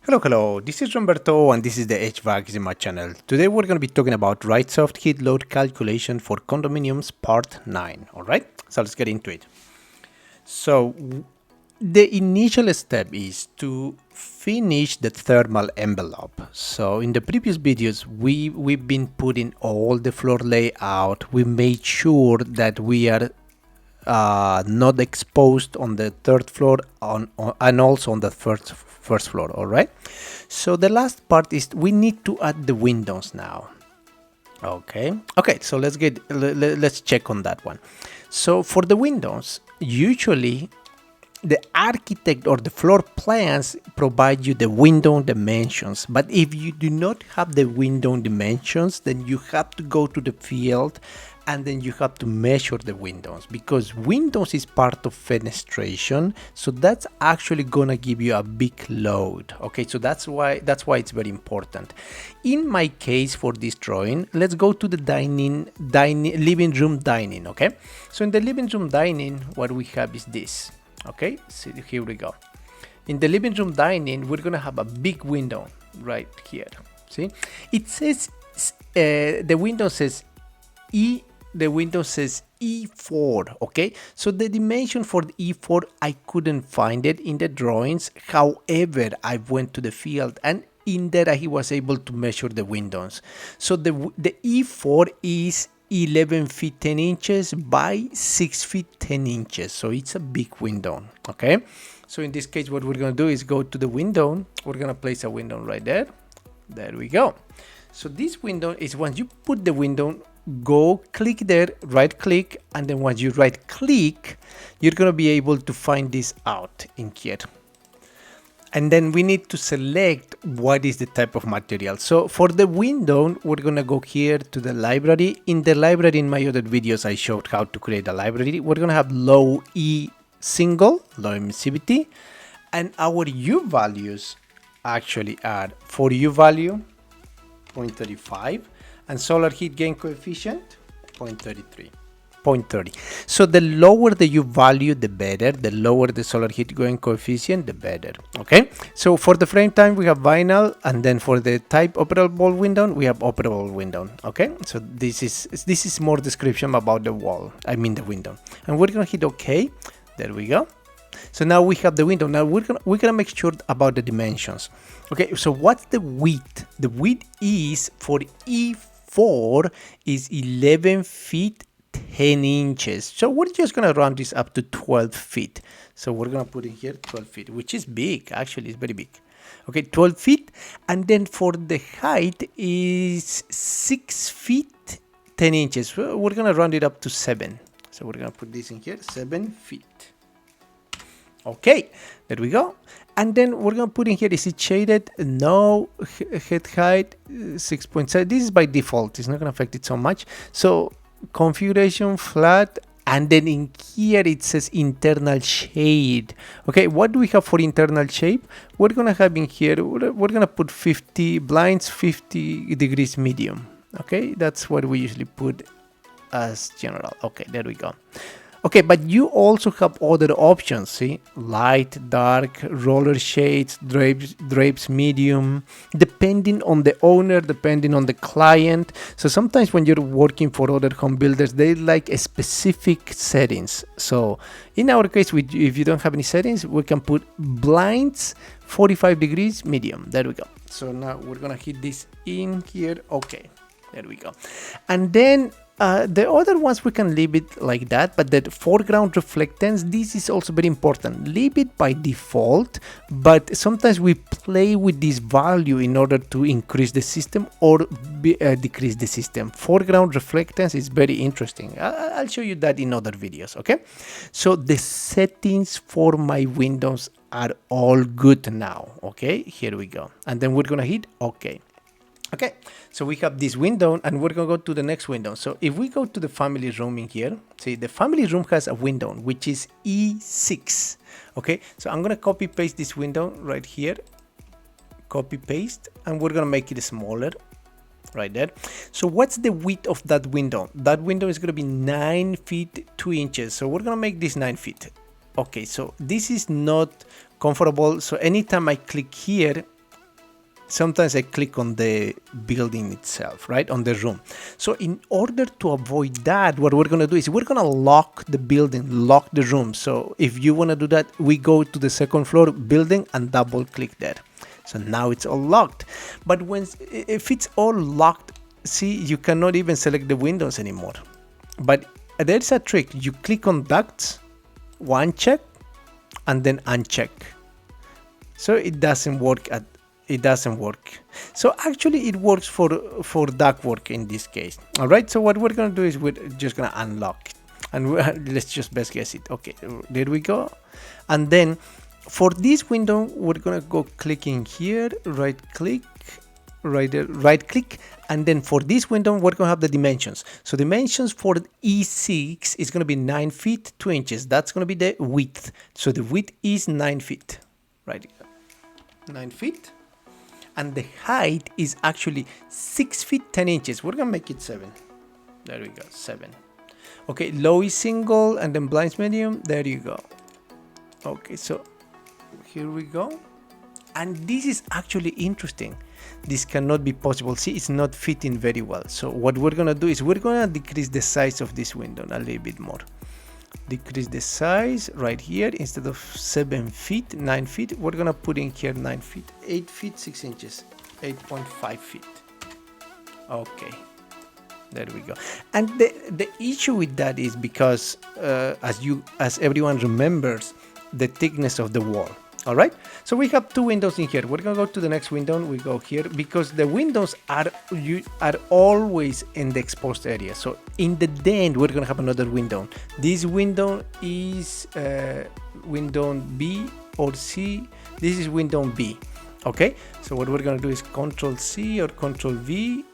Hello, this is Roberto and this is the HVAC in my channel. Today we're going to be talking about Wrightsoft heat load calculation for condominiums part 9, alright? So let's get into it. So the initial step is to finish the thermal envelope. So in the previous videos we've been putting all the floor layout. We made sure that we are not exposed on the third floor and also on the first floor. All right, so the last part is we need to add the windows now. Okay, so let's check on that one. So for the windows, usually the architect or the floor plans provide you the window dimensions, but if you do not have the window dimensions, then you have to go to the field and then you have to measure the windows, because windows is part of fenestration, so that's actually gonna give you a big load. Okay, so that's why it's very important. In my case, for this drawing, let's go to the living room dining. Okay, so in the living room dining, what we have is this. Okay, so here we go. In the living room dining, we're gonna have a big window right here. See, it says the window says E4. Okay, so the dimension for the E4, I couldn't find it in the drawings. However, I went to the field and in there I was able to measure the windows. So the E4 is 11 feet 10 inches by 6 feet 10 inches, so it's a big window. Okay, so in this case what we're going to do is go to the window. We're going to place a window right there. There we go. So this window is, once you put the window, go click there, right click, and then once you right click, you're going to be able to find this out in here. And then we need to select what is the type of material. So for the window, we're gonna go here to the library. In the library, in my other videos, I showed how to create a library. We're gonna have low E single, low emissivity, and our U values actually are, for U value 0.35 and solar heat gain coefficient 0.33. 0.30. So the lower the U value, the better. The lower the solar heat gain coefficient, the better. Okay, so for the frame time, we have vinyl, and then for the type operable window, we have operable window. Okay, so this is more description about the wall, I mean the window, and we're gonna hit OK. There we go. So now we have the window. Now we're gonna make sure about the dimensions. Okay, so what's the width? The width is, for E4 is 11 feet 10 inches. So we're just gonna round this up to 12 feet. So we're gonna put in here 12 feet, which is big. Actually, it's very big. Okay, 12 feet. And then for the height is 6 feet 10 inches. We're gonna round it up to 7. So we're gonna put this in here, 7 feet. Okay, there we go. And then we're gonna put in here, is it shaded? No. Head height 6.7. This is by default. It's not gonna affect it so much. So configuration flat, and then in here it says internal shade. Okay, what do we have for internal shade? We're gonna have in here, we're gonna put 50 blinds, 50 degrees medium. Okay, that's what we usually put as general. Okay, there we go. Okay, but you also have other options, see? Light, dark, roller shades, drapes medium, depending on the owner, depending on the client. So sometimes when you're working for other home builders, they like a specific settings. So in our case, if you don't have any settings, we can put blinds 45 degrees medium. There we go. So now we're gonna hit this in here. Okay, there we go. And then the other ones we can leave it like that, but the foreground reflectance, this is also very important. Leave it by default, but sometimes we play with this value in order to increase the system or decrease the system. Foreground reflectance is very interesting. I'll show you that in other videos. Okay, so the settings for my windows are all good now. Okay, here we go, and then we're gonna hit OK. Okay, so we have this window and we're gonna go to the next window. So if we go to the family room in here, see, the family room has a window which is E6. Okay, so I'm gonna copy paste this window right here, copy paste, and we're gonna make it smaller right there. So what's the width of that window? That window is gonna be 9 feet 2 inches. So we're gonna make this 9 feet. Okay, so this is not comfortable. So anytime I click here, sometimes I click on the building itself, right, on the room. So in order to avoid that, what we're going to do is we're going to lock the building, lock the room. So if you want to do that, we go to the second floor building and double click there. So now it's all locked. But if it's all locked, see, you cannot even select the windows anymore. But there's a trick. You click on ducts, one check, and then uncheck. So it doesn't work. So actually it works for ductwork in this case. All right. So what we're going to do is we're just going to unlock it, and let's just best guess it. Okay, there we go. And then for this window, we're going to go clicking here, right click, right there, right click. And then for this window, we're going to have the dimensions. So dimensions for E6 is going to be 9 feet 2 inches. That's going to be the width. So the width is 9 feet, right? 9 feet. And the height is actually 6 feet 10 inches. We're going to make it 7. There we go, 7. Okay, low is single and then blinds medium. There you go. Okay, so here we go. And this is actually interesting. This cannot be possible. See, it's not fitting very well. So what we're going to do is we're going to decrease the size of this window a little bit more. Decrease the size right here. Instead of 7 feet, 9 feet, we're going to put in here 9 feet, 8 feet, 6 inches, 8.5 feet. Okay. There we go. And the issue with that is because, as everyone remembers, the thickness of the wall. All right, so we have 2 windows in here. We're gonna go to the next window. We go here because the windows are always in the exposed area. So in the den, we're gonna have another window. This window is window B or C. This is window B. Okay, so what we're gonna do is Control C or Control V,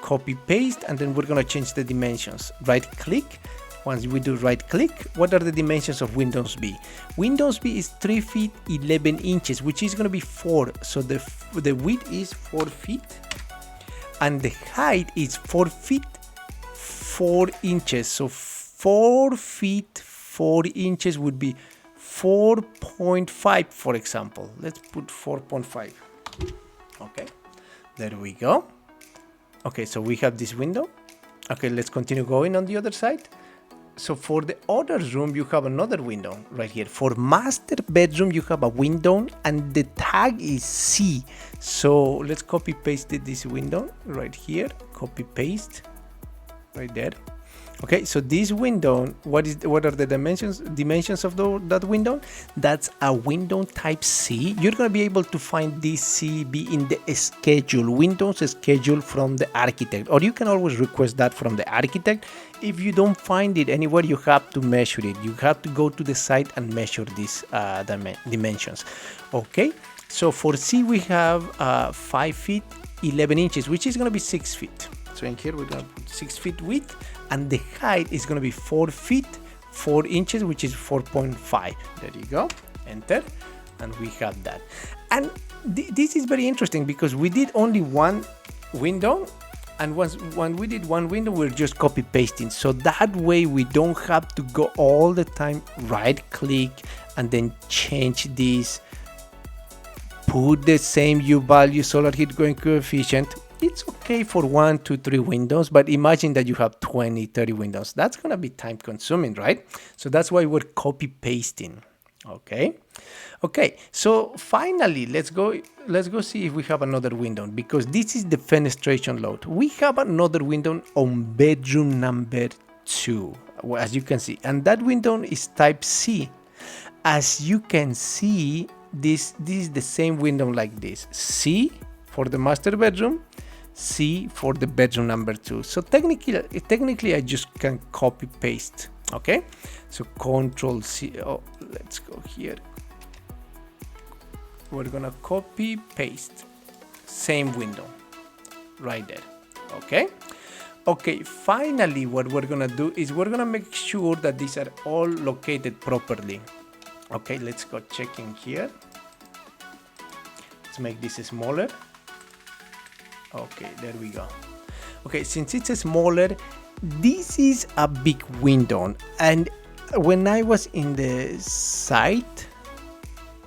copy paste, and then we're gonna change the dimensions. Right click. Once we do right click, what are the dimensions of Windows B? Windows B is 3 feet 11 inches, which is going to be 4. So the width is 4 feet and the height is 4 feet 4 inches. So 4 feet 4 inches would be 4.5, for example. Let's put 4.5. Okay, there we go. Okay, so we have this window. Okay, let's continue going on the other side. So for the other room, you have another window right here. For master bedroom, you have a window and the tag is C. So let's copy paste this window right here. Copy paste right there. Okay, so this window, what are the dimensions of that window? That's a window type C. You're going to be able to find this CB in the schedule, Windows schedule from the architect, or you can always request that from the architect. If you don't find it anywhere, you have to measure it. You have to go to the site and measure these dimensions. Okay, so for C we have 5 feet 11 inches, which is going to be 6 feet. So in here we're going to put 6 feet width, and the height is going to be 4 feet 4 inches, which is 4.5. There you go. Enter, and we have that. And this is very interesting because we did only one window, and when we did one window, we're just copy pasting. So that way we don't have to go all the time right click and then change this, put the same U value, solar heat going coefficient. It's okay for 1, 2, 3 windows, but imagine that you have 20, 30 windows. That's going to be time consuming, right? So that's why we're copy pasting. Okay. Okay. So finally, let's go see if we have another window, because this is the fenestration load. We have another window on bedroom number 2, as you can see, and that window is type C. As you can see, this is the same window like this. C for the master bedroom, C for the bedroom number 2. So technically I just can copy paste. Okay, so Control C. Oh, let's go here. We're gonna copy paste, same window right there. Okay. Okay, finally what we're gonna do is we're gonna make sure that these are all located properly. Okay, let's go checking here. Let's make this smaller. Okay, there we go. Okay, since it's smaller, this is a big window, and when I was in the site,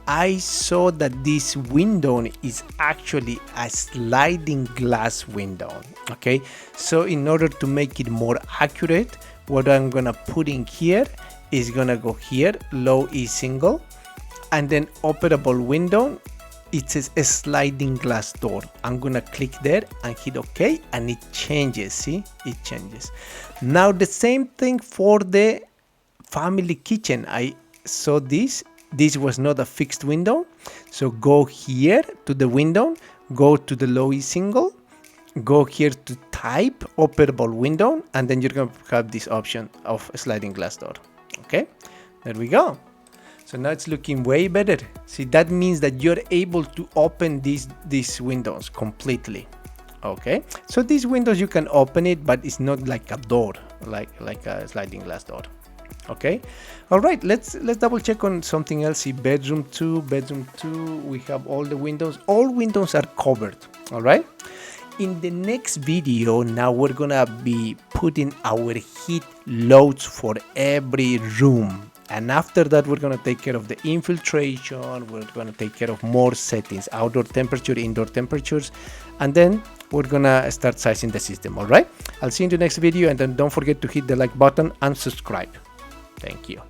I saw that this window is actually a sliding glass window. Okay, so in order to make it more accurate, what I'm gonna put in here is gonna go here, low E single, and then operable window. It says a sliding glass door. I'm gonna click there and hit OK, and it changes. See, it changes. Now the same thing for the family kitchen. I saw this was not a fixed window, so go here to the window, go to the low E single, go here to type operable window, and then you're going to have this option of sliding glass door. Okay, there we go. So now it's looking way better. See, that means that you're able to open these windows completely. Okay, so these windows you can open it, but it's not like a door, like a sliding glass door. Okay, all right, let's double check on something else. See, bedroom 2, we have all the windows. All windows are covered. All right. In the next video, now we're gonna be putting our heat loads for every room. And after that, we're gonna take care of the infiltration. We're gonna take care of more settings, outdoor temperature, indoor temperatures, and then we're gonna start sizing the system. All right, I'll see you in the next video, and then don't forget to hit the like button and subscribe. Thank you.